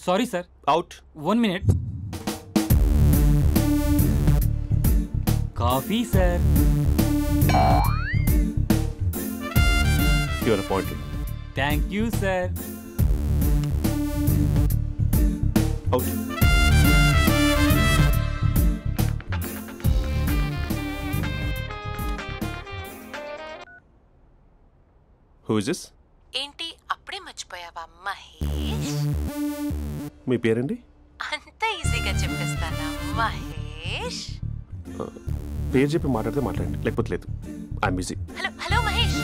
Sorry sir. Out. 1 minute. Coffee sir. Your appointed. Thank you sir. Out. Who is this? ఏంటి అప్పుడే మర్చిపోయావా మహేష్? మీ పేరండి? అంత ఈజీగా చెప్పేస్తానా మహేష్? పేరు చెప్పి మాట్లాడితే మాట్లాడండి, లేకపోతే లేదు. I'm busy. Hello hello Mahesh.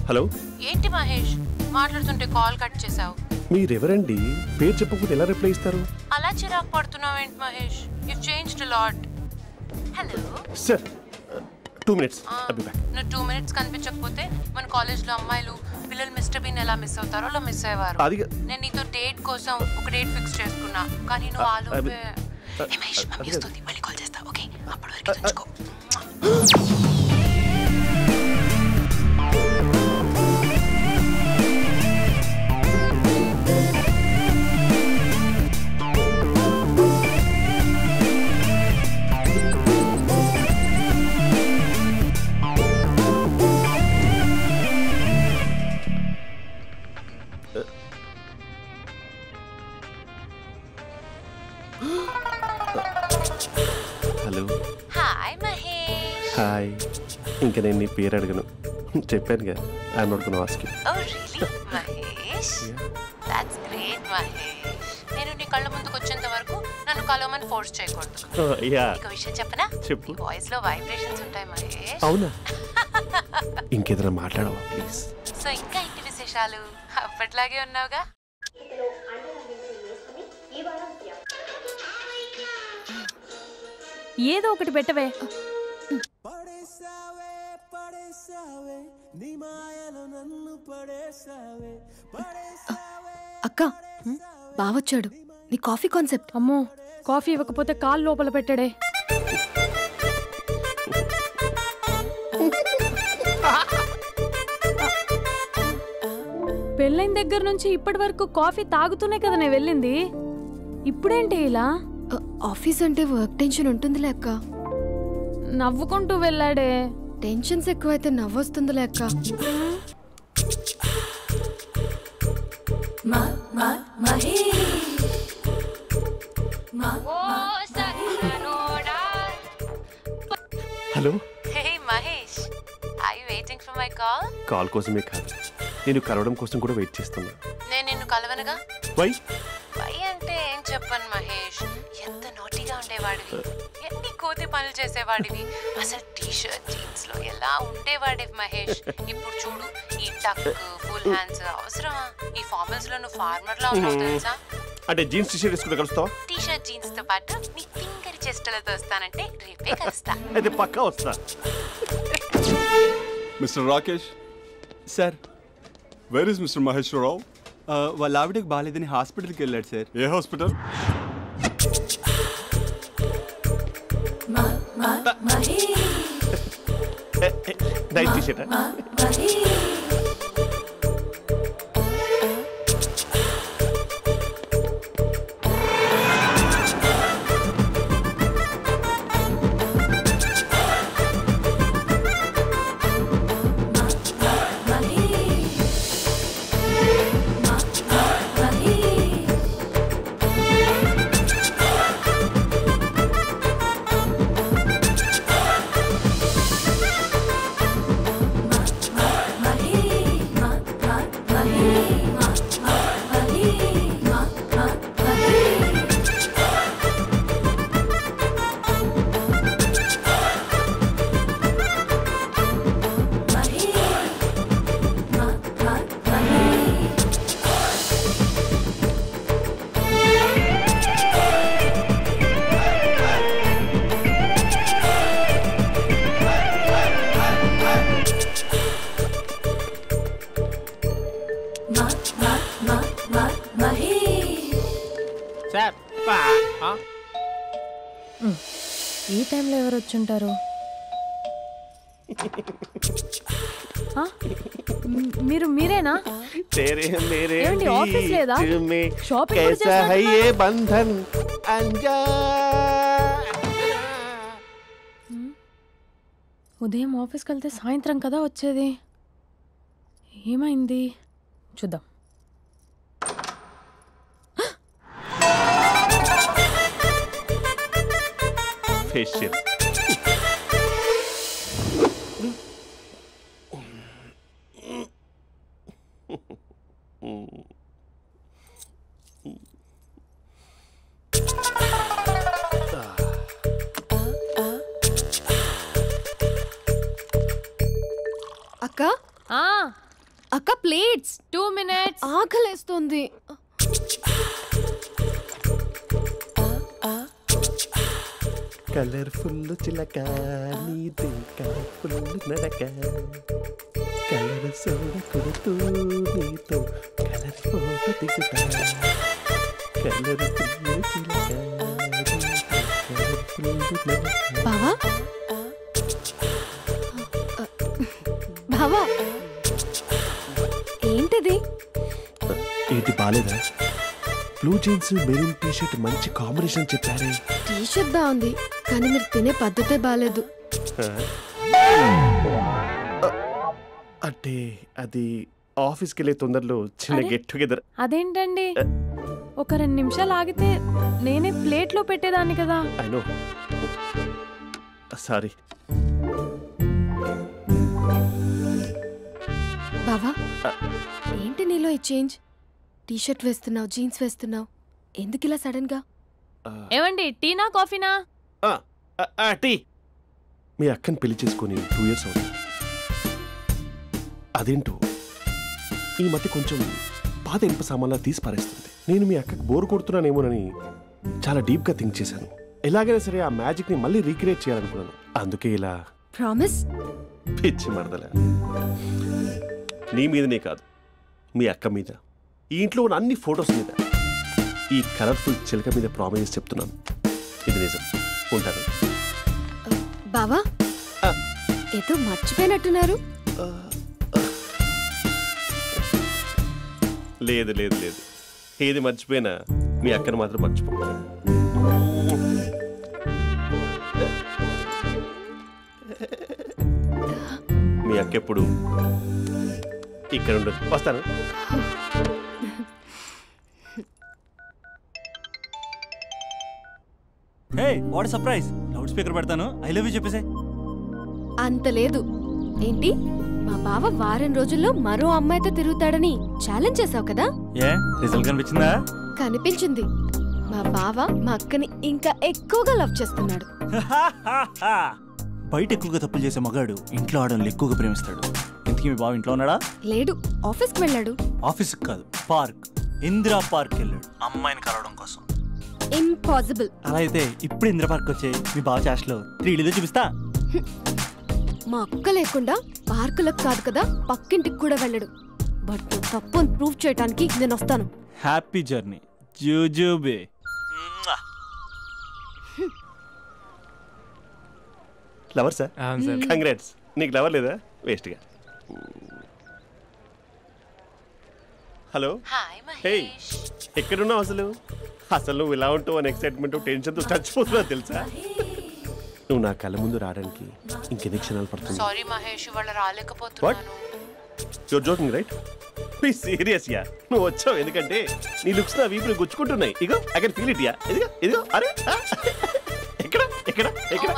Hello. ఏంటి మహేష్ మాట్లాడుతుంటే కాల్ కట్ చేసావు? మీరెవరండి? పేరు చెప్పకపోతే ఎలా రిప్లై ఇస్తారు? అలా చిరాకు పడుతున్నావేంటి Mahesh? You changed a lot. Hello sir 2 minutes. నువ్వు 2 minutes కనిపించకపోతే మన కాలేజ్లో అమ్మాయిలు పిల్లలు మిస్టర్ బీన్ ఎలా మిస్ అవుతారో అలా మిస్ అయ్యేవారు. నేను నీతో డేట్ కోసం ఒక డేట్ ఫిక్స్ చేసుకున్నా, కానీ నువ్వు ఆలోపే. మహేష్ మమ్మీ వస్తుంది, మళ్ళీ కాల్ చేస్తా. ఓకే, అప్పటి వరకు తెచ్చుకో. హలో. హాయ్ మహేష్. హాయ్. ఇంకా నేను నీ పేరు అడగను, చెప్పాను కదా. I'm not gonna ask you. Oh really Mahesh? That's great Mahesh. నేను నీ కళ్ళ ముందుకు వచ్చేంత వరకు నన్ను కలవమని ఫోర్స్ చేయకూడదు. ఒక విషయం చెప్పనా? చెప్పు. వాయిస్ లో వైబ్రేషన్స్ ఉంటాయి మహేష్. అవునా? ఇంకేదైనా మాట్లాడవా ప్లీజ్? సో ఇంకా ఇంటి విశేషాలు అప్పట్లాగే ఉన్నావుగా? ఏదో ఒకటి పెట్టవే. అక్క బావొచ్చాడు. నీ కాఫీ కాన్సెప్ట్. అమ్మో, కాఫీ ఇవ్వకపోతే కాలు లోపల పెట్టాడే. పెళ్ళైన దగ్గర నుంచి ఇప్పటి వరకు కాఫీ తాగుతూనే కదా నేను వెళ్ళింది. ఇప్పుడేంటి ఇలా? ఆఫీస్ అంటే వర్క్ టెన్షన్ ఉంటుందిలే అక్క. నవ్వుకుంటూ వెళ్ళాడే. టెన్షన్స్ ఎక్కువైతే నవ్వొస్తుందిలే అక్క. Hello. Hey Mahesh, are you waiting for my call? Call కోసమే కాదు, నేను కలవడం కోసం కూడా వెయిట్ చేస్తున్నా. నేను నిన్ను కలవనుగా. వై? వై అంటే ఏం చెప్పను మహేష్. ఎంత నోటిగా ఉండేవాడివి, ఎన్ని కోతి పనులు చేసేవాడివి. అసలు టీ షర్ట్ జీన్స్ లో ఎలా ఉండేవాడివి మహేష్. ఇప్పుడు చూడు, ఈ టక్ ఫుల్ హ్యాండ్స్ అవసరమా? ఈ ఫార్మల్స్ లో నువ్వు ఫార్మర్ లా ఉన్నావు తెలుసా? అంటే జీన్స్ టీ షర్ట్ వేసుకుంటే కలుస్తావా? టీ షర్ట్ జీన్స్ తో పాటు నీ ఫింగర్ చెస్టలతో వస్తానంటే రేపే కలుస్తా. అయితే పక్కా వస్తా. Mister Rakesh. Sir. Where is mister Maheshwararao? వాళ్ళ ఆవిడకి బాగాలేదని హాస్పిటల్కి వెళ్ళాడు సార్. ఏ hospital? Night T shirt. Sir ఈ టైంలో ఎవరు వచ్చుంటారు? మీరేనా? ఏమండి, ఆఫీస్ లేదా? షాపింగ్ కూడా చేస్తున్నారు? ఉదయం ఆఫీస్కి వెళ్తే సాయంత్రం కదా వచ్చేది. ఏమైంది చూద్దాం. ఫేషియల్ అక్క అక్క ప్లేట్స్ 2 minutes. ఆకలేస్తుంది. కలర్ఫుల్ చిలక నీదే కలర్ఫుల్ నడక కలర్ సోడ కొడుతూ నీతో కలర్ ఫోటో దిగుతా కలర్ఫుల్ చిలక బావా బావా ఏంటిది? ఏంటి బాలేదా? Blue jeans maroon T shirt మంచి కాంబినేషన్ చెప్పారే. టీ షర్ట్ బాగుంది కానీ మీరు తినే పద్ధతే బాలేదు. అంటే అది ఆఫీస్కి వెళ్ళే తొందరలో చిన్న గెట్ టుగెదర్. అదేంటండి, ఒక 2 నిమిషాలు ఆగితే నేనే ప్లేట్లో పెట్టేదాన్ని కదా. I know, sorry. బావా ఏంటి నీలో ఈ చేంజ్? టీ షర్ట్ వేస్తున్నావు, జీన్స్ వేస్తున్నావు, ఎందుకు ఇలా సడన్ గా? ఏమండి, టీనా కాఫీనా? టీ. మీ అక్కని పెళ్లి చేసుకొని 2 years అవుతుంది. అదేంటో ఈ మధ్య కొంచెం పాత ఇనుప సామాన్లా తీసి పారేస్తుంది. నేను మీ అక్కకి బోర్ కొడుతున్నానేమోనని చాలా డీప్గా థింక్ చేశాను. ఎలాగైనా సరే ఆ మ్యాజిక్ని మళ్ళీ రీక్రియేట్ చేయాలనుకున్నాను. అందుకే ఇలా. ప్రామిస్? పిచ్చి మరదల, నీ మీదనే కాదు, మీ అక్క మీద, ఈ ఇంట్లో ఉన్న అన్ని ఫొటోస్ మీద, ఈ కలర్ఫుల్ చిలక మీద ప్రామిస్ చెప్తున్నాను. ఇది నిజం. ఉంటాను. బావా ఏదో మర్చిపోయినట్టున్నారు. లేదు లేదు లేదు, ఏది మర్చిపోయినా మీ అక్కను మాత్రం మర్చిపో. మీ అక్క ఎప్పుడు ఇక్కడ ఉండదు. వస్తాను. Hey what surprise. Loud speaker పెడతాను, ఐ లవ్ యూ చెప్పేసే. అంత లేదు. ఏంటి, మా బావ వారం రోజుల్లో మరో అమ్మాయితో తిరుగుతాడని ఛాలెంజ్ చేసావు కదా? ఏ రిజల్ట్ కనిపించిందా? కనిపించింది. మా బావ మా అక్కని ఇంకా ఎక్కువగా లవ్ చేస్తున్నాడు. బయట ఎక్కువగా తప్పులు చేసే మగాడు ఇంట్లో ఆడవాళ్ళని ఎక్కువగా ప్రేమిస్తాడు. ఇంతకీ మీ బావ ఇంట్లో ఉన్నాడా? లేడు, ఆఫీస్కి వెళ్ళాడు. ఆఫీస్కి కాదు, పార్క్, ఇందిరా పార్క్ వెళ్ళాడు అమ్మాయిని కలవడం కోసం. ఇంపాసిబుల్. అలా అయితే ఇప్పుడు ఇందిరా పార్క్ వచ్చే మీ బావ చాష్లో 3Dలో చూపిస్తా. మా అక్క లేకుండా పార్కులకు కాదు కదా పక్కింటికి కూడా వెళ్ళడు. బట్ తప్పు ప్రూవ్ చేయడానికి నేను వస్తాను. హ్యాపీ జర్నీ జూజూబే. Lover sir? కంగ్రాట్స్. నీకు లవర్ లేదా? వేస్ట్గా. హలో. Hi hey, Mahesh. ఎక్కడున్నావు అసలు? అసలు నువ్వు ఇలా ఉంటావు అని ఎక్సైట్మెంట్ టెన్షన్తో చచ్చిపోతున్నా తెలుసా? నువ్వు నా కళ్ళ ముందు రావడానికి ఇంకెన్ని క్షణాలు పడుతుంది? సారీ మహేష్, ఇవాళ రాలేకపోతున్నాను. You're joking right? Please serious ya. నువ్వు వచ్చావు ఎందుకంటే నీ లుక్స్ నా వీపుని గుచ్చుకుంటున్నాయి. ఇగో I can feel it ya. ఇదిగో ఇదిగో. అరే ఎక్కడ ఎక్కడ ఎక్కడ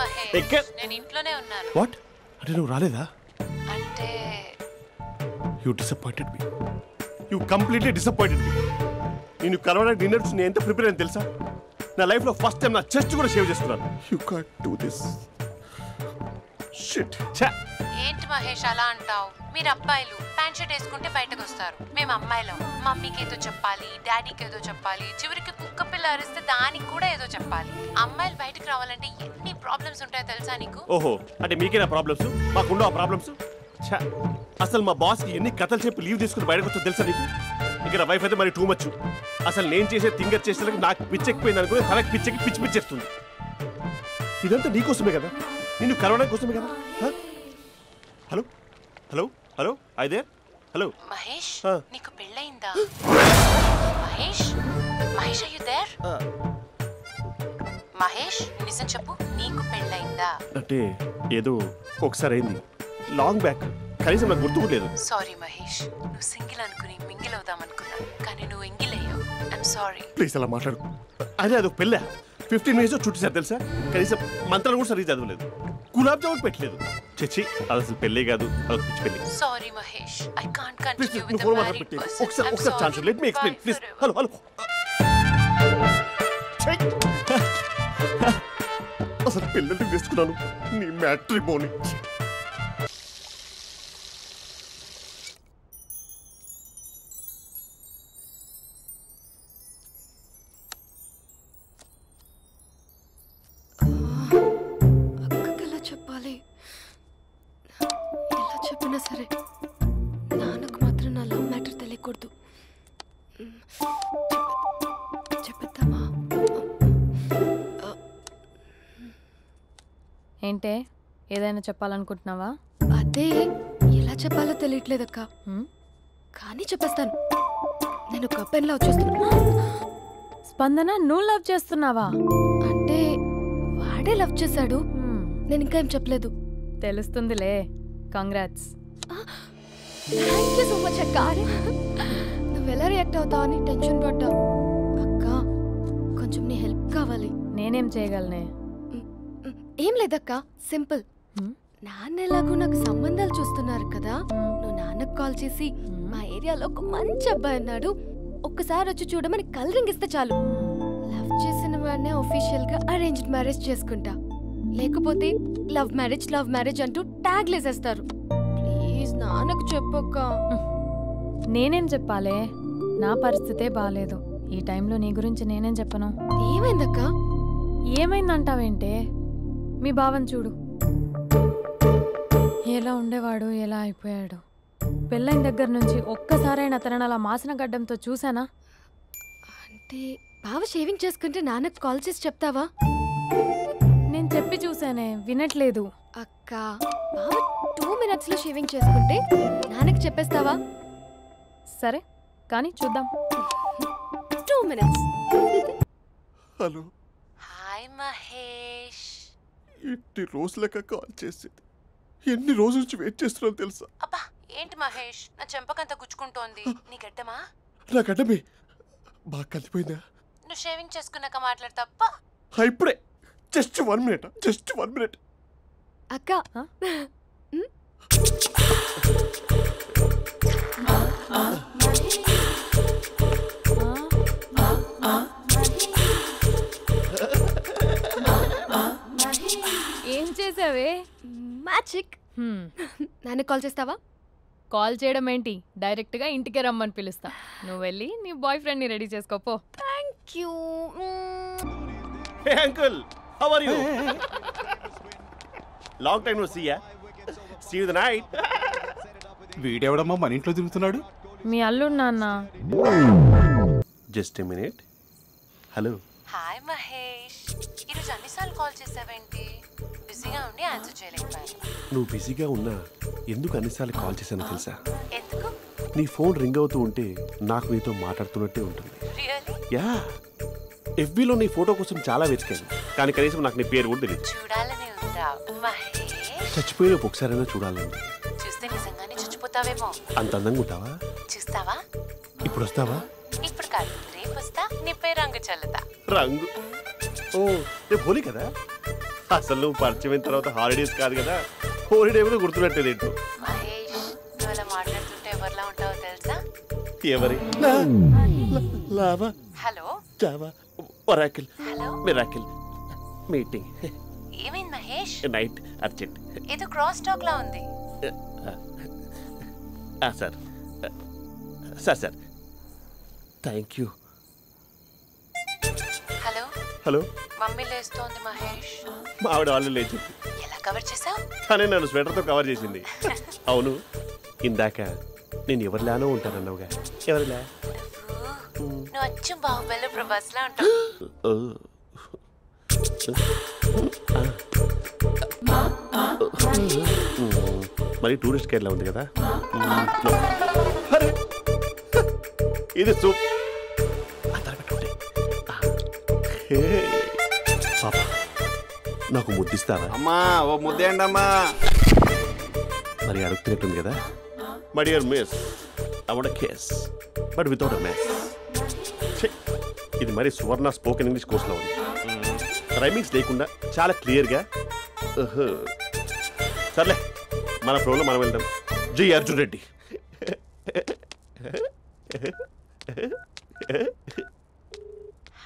ఎక్కడ? నేను ఇంట్లోనే ఉన్నాను. వాట్ అంటే నువ్వు రాలేదా? అంటే you disappointed me. You completely disappointed me. నేను కలవడానికి డిన్నర్స్ నేను ఎంత ప్రిపేర్ అని తెలుసా? నా లైఫ్లో ఫస్ట్ టైం నా చెస్ట్ కూడా సేవ్ చేస్తున్నాను. You can't do this. Shit. ఏంటి మహేష్ అలా అంటావు? మీరు అబ్బాయిలు ప్యాంట్ షర్ట్ వేసుకుంటే బయటకు వస్తారు. మేము అమ్మాయిలం మమ్మీకి ఏదో చెప్పాలి, డాడీకి ఏదో చెప్పాలి, చివరికి కుక్క పిల్ల అరిస్తే దానికి కూడా ఏదో చెప్పాలి. అమ్మాయిలు బయటకు రావాలంటే ఎన్ని ప్రాబ్లమ్స్ ఉంటాయో తెలుసా నీకు? ఓహో, అంటే మీకేనా ప్రాబ్లమ్స్? మాకుండో ఆ ప్రాబ్లమ్స్? ఛా, అసలు మా బాస్కి ఎన్ని కథలు చెప్పి లీవ్ తీసుకుని బయటకు వచ్చా తెలుసా నీకు? ఇక్కడ వైఫ్ అయితే మరి టూ మచ్. అసలు నేను చేసే థింగర్ చేసేందుకు నాకు పిచ్చెక్కిపోయింది అనుకుని తనకి పిచ్చెక్కి పిచ్చేస్తుంది. ఇదంతా నీకోసమే కదా, నిన్ను కరోనా కోసమే కదా. హలో హలో హలో అయితే హలో మహేష్ నీకు పెళ్ళయిందా? Mahesh Mahesh are you there? Mahesh నిజం చెప్పు, నీకు పెళ్ళయిందా? అంటే ఏదో ఒకసారి అయింది, లాంగ్ బ్యాక్, కనీసం నాకు గుర్తుకోలేదు. సారీ మహేష్, నువ్వు సింగిల్ అనుకుని మింగిల్ అవుదాం అనుకున్నా, కానీ నువ్వు ఎంగిల్ అయ్యావు. I'm sorry. ప్లీజ్ అలా మాట్లాడు. అదే అదొక పెళ్ళ 15 minutes చుట్టేసారు తెలుసా. కనీసం మంత్రాలు కూడా సరిగ్గా చదవలేదు, గులాబ్ జామున్ పెట్టలేదు. చచ్చి అది అసలు పెళ్ళే కాదు, అదొక పిచ్చి పెళ్ళి. Sorry Mahesh, I can't continue with the phone married మాట్లాడి పర్సన్. ఒకసారి chance let me explain please. Hello hello అసలు పిల్లల్ని వేసుకున్నాను నీ మ్యాట్రిమోని. అక్కకి ఎలా చెప్పాలి? ఎలా చెప్పినా సరే నాన్నకు మాత్రం నా లవ్ మ్యాటర్ తెలియకూడదు. చెప్పేద్దామా? ఏంటే ఏదైనా చెప్పాలనుకుంటున్నావా? అదే ఎలా చెప్పాలో తెలియట్లేదక్క, కానీ చెప్పేస్తాను. నేను ఒక అబ్బాయిని లవ్ చేస్తున్నా. స్పందన, నువ్వు లవ్ చేస్తున్నావా? అంటే వాడే లవ్ చేశాడు, నేను ఇంకా ఏం చెప్పలేదు. తెలుస్తుందిలే. Congrats. Thank you so much అక్క. నువ్వు ఎలా రియాక్ట్ అవుతావు అని టెన్షన్ పడ్డావు. అక్క కొంచెం నీ హెల్ప్ కావాలి. నేనేం చేయగలనే? ఏం లేదక్క, సింపుల్. నాన్న ఎలాగో నాకు సంబంధాలు చూస్తున్నారు కదా, నువ్వు నాన్నకు కాల్ చేసి మా ఏరియాలో ఒక మంచి అబ్బాయి అన్నాడు, ఒక్కసారి వచ్చి చూడమని కలరింగ్ ఇస్తే చాలు. లవ్ చేసిన వాడినే ఒఫీషియల్ గా అరేంజ్డ్ మ్యారేజ్ చేసుకుంటా. లేకపోతే లవ్ మ్యారేజ్ అంటూ ట్యాగ్ లేసేస్తారు. ప్లీజ్ నాన్నకు చెప్పక్క. నేనేం చెప్పాలే? నా పరిస్థితే బాలేదు. ఈ టైంలో నీ గురించి నేనేం చెప్పను. ఏమైందక్క? ఏమైందంటావేంటే? మీ బావని చూడు, ఎలా ఉండేవాడు, ఎలా అయిపోయాడు. పెళ్ళైన దగ్గర నుంచి ఒక్కసారైనా తనని అలా మాసిన గడ్డంతో చూసానా? అంటే బావ షేవింగ్ చేసుకుంటే నాన్నకు కాల్ చేసి చెప్తావా? నేను చెప్పి చూసానే, వినట్లేదు. అక్క బావ 2 minutes లో షేవింగ్ చేసుకుంటే నాన్నకి చెప్పేస్తావా? సరే కానీ చూద్దాం. 2 minutes. Hello hi Mahesh. ఎన్ని రోజులక కాల్ చేసేది, ఎన్ని రోజుల నుంచి వెయిట్ చేస్తున్నావు తెలుసా? అబ్బా ఏంటి మహేష్, నా చెంపకంత గుచ్చుకుంటోంది. నీ గడ్డమా? నా గడ్డమే బాగా కలిపోయిందా? నువ్వు షేవింగ్ చేసుకున్నాక మాట్లాడతాప్పా. ఇప్పుడే జస్ట్ 1 minute, జస్ట్ 1 minute. అక్క ఏం చేసావే? మ్యాజిక్. నాన్న కాల్ చేస్తావా? కాల్ చేయడం ఏంటి, డైరెక్ట్ గా ఇంటికే రమ్మని పిలుస్తా. నువ్వు వెళ్ళి నీ బాయ్ ఫ్రెండ్ ని రెడీ చేసుకోపో. Thank you. Hey uncle, how are you? Long time no see ya. See you the night. వీడెవడమ్మా మన ఇంట్లో తిరుగుతున్నాడు? మీ అల్లుడు నాన్న. Just a minute. Hello. Hi Mahesh, ఈరోజు అన్నిసార్లు కాల్ చేసావేంటి? బిజీగా ఉండి ఆన్సర్ చేయలేకపోయాను. నువ్వు బిజీగా ఉన్నా ఎందుకు అన్నిసార్లు కాల్ చేశానో తెలుసా? ఎందుకు? నీ ఫోన్ రింగ్ అవుతూ ఉంటే నాకు నీతో మాట్లాడుతున్నట్టే ఉంటుంది. రియల్లీ? యా, ఎఫ్బీలో నీ ఫోటో కోసం చాలా వెతికాను, కానీ కనీసం నాకు నీ పేరు కూడా తెలియదు. చూడాలని ఉందా మహేష్? చచ్చిపోయిన ఒకసారైనా చూడాలండి. చూస్తే నిజంగానే చచ్చిపోతావేమో. అంత అందంగా ఉంటావా? చూస్తావా? ఇప్పుడు వస్తావా? ఇప్పుడు కాదు, రేపు వస్తా, నీపై రంగు చల్లుతా. రంగు? ఓ రేపు హోలీ కదా. అసలు నువ్వు పరిచయం అయిన తర్వాత హాలిడేస్ కాదు కదా, హోలిడే కూడా గుర్తుపెట్టేదేంటో. మహేష్, నువ్వు అలా మాట్లాడుతుంటే ఎవరిలా ఉంటావో తెలుసా? ఎవరి? Lava, hello Java, Oracle, hello, miracle, meeting, ఏమైంది మహేష్? Night, urgent. ఏదో క్రాస్ టాక్ లా ఉంది. Sir sir sir thank you. Hello hello, mummy లేస్తోంది మహేష్. మా ఆవిడ వాళ్ళు లేచి ఎలా కవర్ చేసావు? కానీ నన్ను స్వెటర్తో కవర్ చేసింది. అవును, ఇందాక నేను ఎవరిలానో ఉంటానన్నావుగా, ఎవరిలా? నువ్వు అచ్చం బాహుబలి ప్రభాస్ లా ఉంటావు. మరి టూరిస్ట్ కేర్లా ఉంది కదా. ఇది సూప్. పాపా, నాకు ముద్దిస్తావా? అమ్మా ఓ ముద్దేయండి అమ్మా. మరి అడుగుతున్నట్టుంది కదా. My dear miss, I want kiss but without a mess. ఇది మరి సువర్ణ స్పోకెన్ ఇంగ్లీష్ కోర్సులో ఉంది. రైమింగ్స్ లేకుండా చాలా క్లియర్గా. సర్లే, మన ప్రోలో మనం వెళ్దాం. జై Arjun Reddy.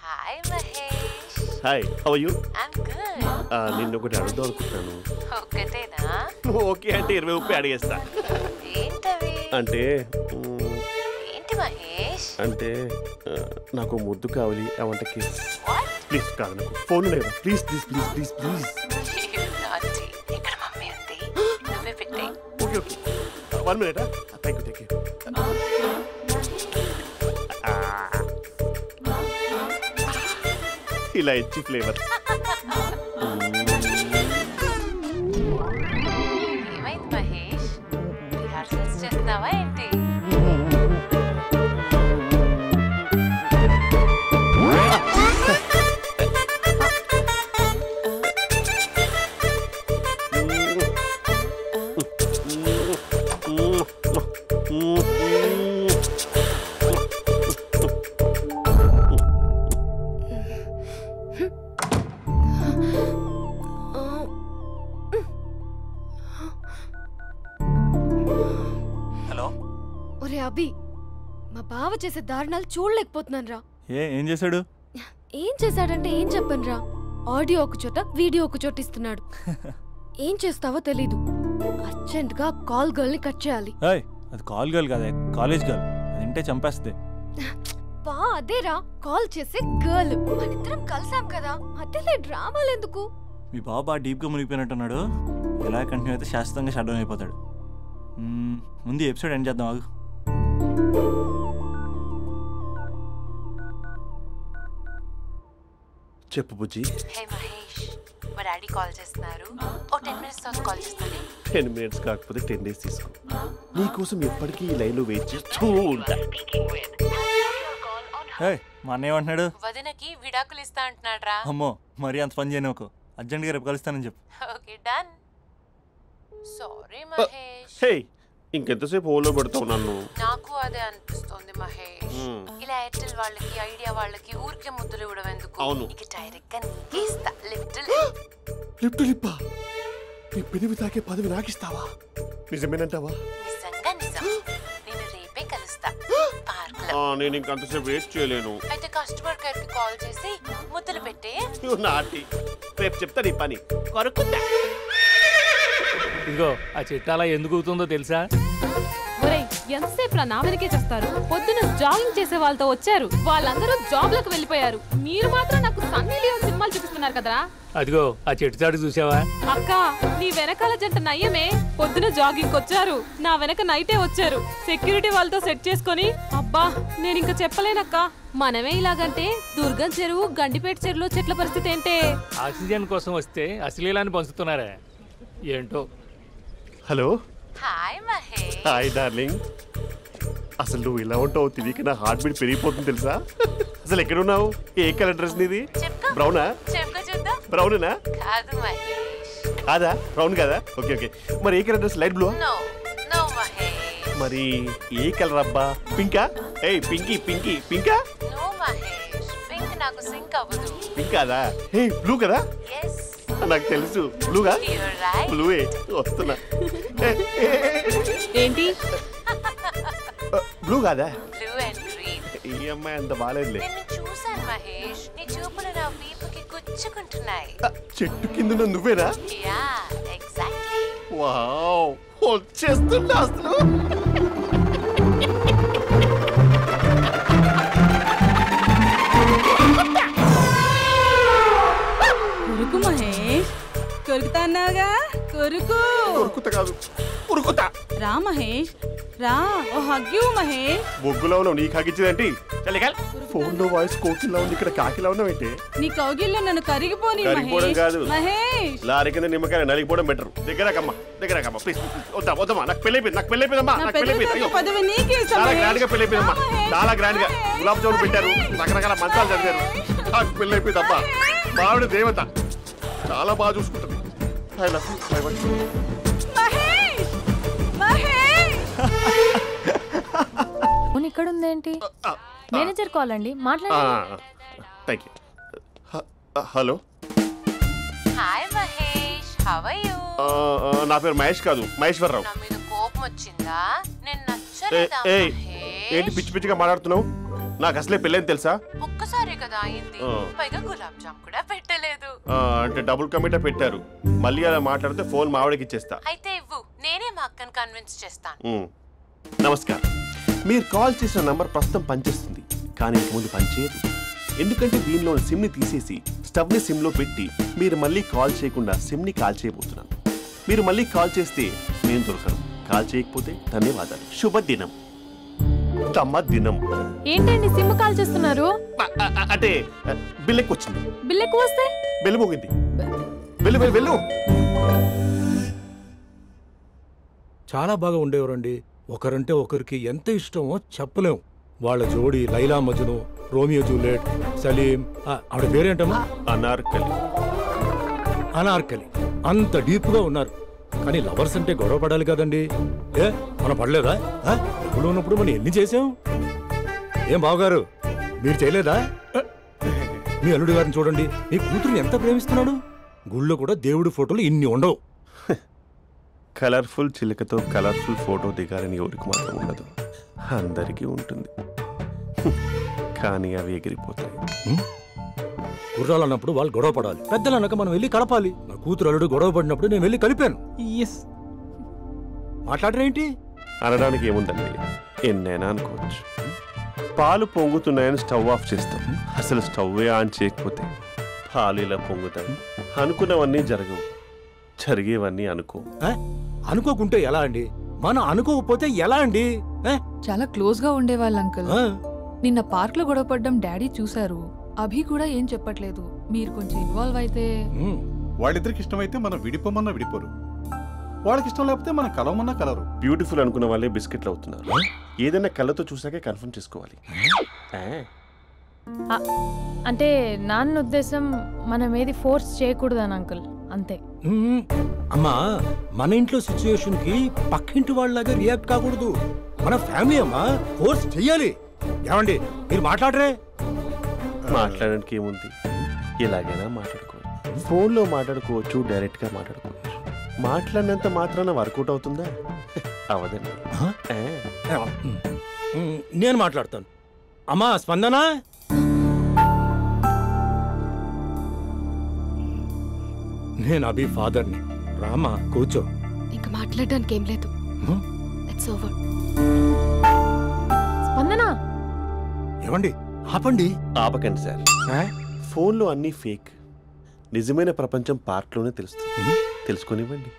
Hi Mahesh. Hi, how are you? I'm good. నిన్ను ఒకటి అడుగుదాం అనుకుంటున్నాను. ఒకటేనా? ఓకే అంటే 20 రూపాయలు అడిగేస్తా. ఏంటవి? అంటే ఏంటి మహేష్? అంటే నాకు ముద్దు కావాలి. I want kiss. What? Please కాదు, నాకు ఫోన్ లేదా? Please please please please please. ఇక్కడ మమ్మీ ఉంది, నువ్వే పెట్టే. Okay okay, 1 minute. Thank you thank you. ఇలా ఇచ్చి ఫ్లేవర్. ఏమైంది మహేష్? రిహార్సల్స్ చేస్తున్నావా ఏంటి? హలో. ఒరే అభి, మా బావ చేసే దారుణాలు చూడలేకపోతున్నాను రా. ఏం చేశాడు? ఏం చేశాడంటే ఏం చెప్పను రా. ఆడియో ఒక చోట, వీడియో ఒక చోట ఇస్తున్నాడు. ఏం చేస్తావో తెలీదు. అర్జెంట్ గా కాల్ గర్ల్ ని కట్ చేయాలి. అది కాల్ గర్ల్ కాదే, కాలేజ్ గర్ల్. అది వింటే చంపేస్తుంది. బా అదేరా, కాల్ చేసే గర్ల్. మనిద్దరం కలిసాం కదా, మధ్యలో డ్రామాలు ఎందుకు? మీ బాబా డీప్గా మునిగిపోయినట్టున్నాడు. ఎలా కంటిన్యూ అయితే శాశ్వతంగా షట్ డౌన్ అయిపోతాడు. ముందు ఎపిసోడ్ ఎండ్ చేద్దాం, ఆగు. చెప్పు బుజ్జి. హే మహేష్, మా డాడీ కాల్ చేస్తున్నారు. ఓ 10 minutes తర్వాత కాల్ చేస్తాను. 10 minutes కాకపోతే 10 days తీసుకో. నీకోసం ఎప్పటికీ ఈ లైన్లో వెయిట్ చేస్తూ ఉంటా. మా అన్నయ్య ఏమంటున్నాడు? వదినకి విడాకులు ఇస్తా అంటున్నాడు రా. అమ్మో, మరీ అంత పని చేయను. ఒక అర్జెంట్గా రేపు కలుస్తానని చెప్పు. Okay done. సారీ మహేష్. హే, ఇంకెంతసేపు హోల్లో పెడతావు నన్ను? నాకు అదే అనిపిస్తుంది మహేష్. ఇలా ఎయిర్టెల్ వాళ్ళకి, ఐడియా వాళ్ళకి ఊరికే ముద్దులు ఇవ్వడం ఎందుకు? అవును. ఇక డైరెక్ట్ గా నీకే ఇస్తా. లిప్ టు లిప్పా? నీ పెనివి తాకే పదవి నాకిస్తావా? నిజమేనంటావా? నిజంగా నిజం. నేను రేపే కలుస్తా పార్క్ లో. నేను ఇంకంతసేపు వెయిట్ చేయలేను. అయితే కస్టమర్ కేర్ కి కాల్ చేసి ముద్దులు పెట్టే. నాటి రేపు చెప్తా నీ పని. కొరుకుందా? ఇదిగో ఆ చెట్టు అలా ఎందుకు అవుతుందో తెలుసా? ఒరేయ్, ఎంతసేపు నా వెనకే చేస్తారు? పొద్దున జాగింగ్ చేసే వాళ్ళతో వచ్చారు, వాళ్ళందరూ జాబ్లకు వెళ్ళిపోయారు. మీరు మాత్రం నాకు సన్నీ లియోన్ సినిమాలు చూపిస్తున్నారు కదరా. అదిగో ఆ చెట్టు చాటు చూసావా? అక్క, నీ వెనకాల జంట నయ్యమే. పొద్దున జాగింగ్ వచ్చారు, నా వెనక నైటే వచ్చారు. సెక్యూరిటీ వాళ్ళతో సెట్ చేసుకొని, అబ్బా నేను ఇంకా చెప్పలేనక్క. మనమే ఇలాగంటే దుర్గం చెరువు, గండిపేట చెరువులో చెట్ల పరిస్థితి ఏంటే? ఆక్సిజన్ కోసం వస్తే అశ్లీలాన్ని పంచుతున్నారా ఏంటో. Hello. Hi Mahesh. Hi darling. అసలు నువ్వు ఇలా ఉంటావు తిరిగి నా హార్ట్ బీట్ పెరిగిపోతుంది తెలుసా? అసలు ఎక్కడున్నావు? ఏ కలర్ డ్రెస్ నీది? బ్రౌనా? చెప్పు చూద్దాం. బ్రౌనేనా? కాదు మహేష్. కాదా? బ్రౌన్ కదా? Okay okay. మరి ఏ colour dress? Light blue? No no Mahesh. మరి ఏ కలర్ అబ్బా? పింకా? ఏయ్ పింకీ పింకీ పింకా? నో మహేష్, పింక్ నాకు సింక్ అవ్వదు. పింక్ కాదా? ఏ బ్లూ కదా? yes నాకు తెలుసు. బ్లూగా? you're right. బ్లూవే వస్తున్నా. ఏంటి? బ్లూ కాదా? blue and green. ఈ అమ్మాయి అంత బాగాలేదులే. నిన్ను చూశాను మహేష్, నీ చూపులు నా వీపుకి గుచ్చుకుంటున్నాయి. చెట్టు కింద నువ్వేనా? Yeah exactly. వావ్, వచ్చేస్తున్నా అసలు. కొరుకు మహేష్, కొరుకుతా అన్నావుగా. మహేష్ రా, ఓ హగ్గు మహేష్. బొగ్గులో ఉన్నావు, నీకు హగిచ్చేదేంటి? ఫోన్ లో వాయిస్ కోకిలా ఉంది, ఇక్కడ కాకిలా ఉన్నావేంటి? నీ కౌగిల్లో నన్ను కరిగిపోని కరిగిపోవడం కాదు, మహేష్. లారీ కింద నిమ్మకాయ నలిగిపోవడం బెటర్. దగ్గరకమ్మా ప్లీజ్. వద్దమ్మా, నాకు పెళ్ళైపోయిందమ్మా. నాకు పెళ్ళైపోయింది. పదవి నీకే ఇస్తా చాలా మహేష్. గ్రాండ్ గా పెళ్ళైపోయిందమ్మా, చాలా గ్రాండ్ గా. గులాబ్ జామున్ పెట్టారు, రకరకాల మంచాలు చదివారు. నాకు పెళ్ళైపోయిందమ్మా. మావిడ దేవత, చాలా బాగా చూసుకుంటుంది. I love you. I want you. Mahesh Mahesh phone ఇక్కడ ఉందేంటి? మేనేజర్ కాల్ అండి, మాట్లాడండి. Thank you. Hello, hi Mahesh, how are you? నా పేరు మహేష్ కాదు, మహేశ్వరరావు. నా మీద కోపం వచ్చిందా? నేను నచ్చలేదా మహేష్? ఏంటి పిచ్చి పిచ్చిగా మాట్లాడుతున్నావు? నాకు అసలే పెళ్ళని తెలుసా? ఒక్కసారి కదా అయింది, పైగా గులాబ్ జామ్ కూడా పెట్టలేదు. అంటే డబుల్ కమిటా పెట్టారు. మళ్ళీ అలా మాట్లాడితే ఫోన్ మావిడకి ఇచ్చేస్తా. అయితే ఇవ్వు, నేనే మా అక్కని కన్విన్స్ చేస్తాను. నమస్కారం, మీరు కాల్ చేసిన నంబర్ ప్రస్తుతం పనిచేస్తుంది, కానీ ఇంక ముందు పనిచేయదు. ఎందుకంటే దీనిలో సిమ్ని తీసేసి స్టవ్ని సిమ్లో పెట్టి మీరు మళ్ళీ కాల్ చేయకుండా సిమ్ని కాల్ చేయబోతున్నాను. మీరు మళ్ళీ కాల్ చేస్తే నేను దొరకను, కాల్ చేయకపోతే ధన్యవాదాలు. శుభదినం. తమ దినం. ఏంటండి సిమ్ కాల్ చేస్తున్నారు? అంటే బిల్ ఎక్కువ వచ్చింది. బిల్ ఎక్కువ వస్తే బెల్లు మోగింది. వెళ్ళు. చాలా బాగా ఉండేవారండి. ఒకరంటే ఒకరికి ఎంత ఇష్టమో చెప్పలేం. వాళ్ళ జోడి లైలా మజ్ను, రోమియో జూలియట్, సలీం, ఆవిడ పేరేంటమ్మా? అనార్కలి. అంత డీప్ గా ఉన్నారు. కానీ లవర్స్ అంటే గొడవ పడాలి కదండి. మనం పడలేదా? ఎప్పుడు ఉన్నప్పుడు మనం ఎన్ని చేసాం? ఏం బావగారు, మీరు చేయలేదా? మీ అల్లుడి గారిని చూడండి, మీ కూతురుని ఎంత ప్రేమిస్తున్నాడు. గుళ్ళో కూడా దేవుడి ఫోటోలు ఇన్ని ఉండవు. కలర్ఫుల్ చిలుకతో కలర్ఫుల్ ఫోటో దిగాలని ఎవరికి మాత్రం ఉండదు, అందరికీ ఉంటుంది. కానీ అవి ఎగిరిపోతాయి. గుర్రాలు అన్నప్పుడు వాళ్ళు గొడవ పడాలి, పెద్దలు అన్నాక మనం వెళ్ళి కలపాలి. నా కూతురు అల్లుడు గొడవ పడినప్పుడు నేను వెళ్ళి కలిపాను. మాట్లాడరేంటి? అనడానికి ఏముందండి, ఎన్నైనా అనుకోవచ్చు. పాలు పొంగుతున్నాయని స్టవ్ ఆఫ్ చేస్తాం, అసలు స్టవ్వే ఆన్ చేయకపోతే పాలు ఇలా పొంగుతాయి. అనుకున్నవన్నీ జరగవు, జరిగేవన్నీ అనుకోకుంటే ఎలా అండి? మనం అనుకోకపోతే ఎలా అండి? చాలా క్లోజ్ గా ఉండేవాళ్ళు అంకుల్. నిన్న పార్క్ లో గొడవ పడ్డం డాడీ చూశారు. అభి కూడా ఏం చెప్పట్లేదు. మీరు కొంచెం ఇన్వాల్వ్ అయితే. వాళ్ళిద్దరికి ఇష్టమైతే మనం విడిపోమన్నా విడిపోరు, వాళ్ళకి ఇష్టం లేకపోతే మనం కలవమన్నా కలరు. బ్యూటిఫుల్ అనుకున్న వాళ్ళే బిస్కెట్లు అవుతున్నారు. ఏదైనా కళ్ళతో చూసాకే కన్ఫర్మ్ చేసుకోవాలి. అంటే నాన్న ఉద్దేశం మనం ఏది ఫోర్స్ చేయకూడదని అంకుల్, అంతే. అమ్మా, మన ఇంట్లో సిచ్యుయేషన్ కి పక్కింటి వాళ్ళలాగా రియాక్ట్ కాకూడదు. మన ఫ్యామిలీ అమ్మా, ఫోర్స్ చెయ్యాలి. ఏమండి మీరు మాట్లాడరే? మాట్లాడడానికి ఏముంది, ఎలాగైనా మాట్లాడుకోవచ్చు. ఫోన్లో మాట్లాడుకోవచ్చు, డైరెక్ట్గా మాట్లాడుకోవచ్చు. మాట్లాడినంత మాత్రాన వర్కౌట్ అవుతుందా? అవదండి. నేను మాట్లాడతాను. అమ్మా స్పందన, నేను అభి ఫాదర్ని. రామా కూర్చో. ఇంకా మాట్లాడడానికి ఏం లేదు. It's over. స్పందన, ఏమండి ఆపండి. ఆపకండి సార్, ఫోన్లో అన్నీ ఫేక్. నిజమైన ప్రపంచం పార్ట్లోనే తెలుస్తుంది. తెలుసుకొనివ్వండి.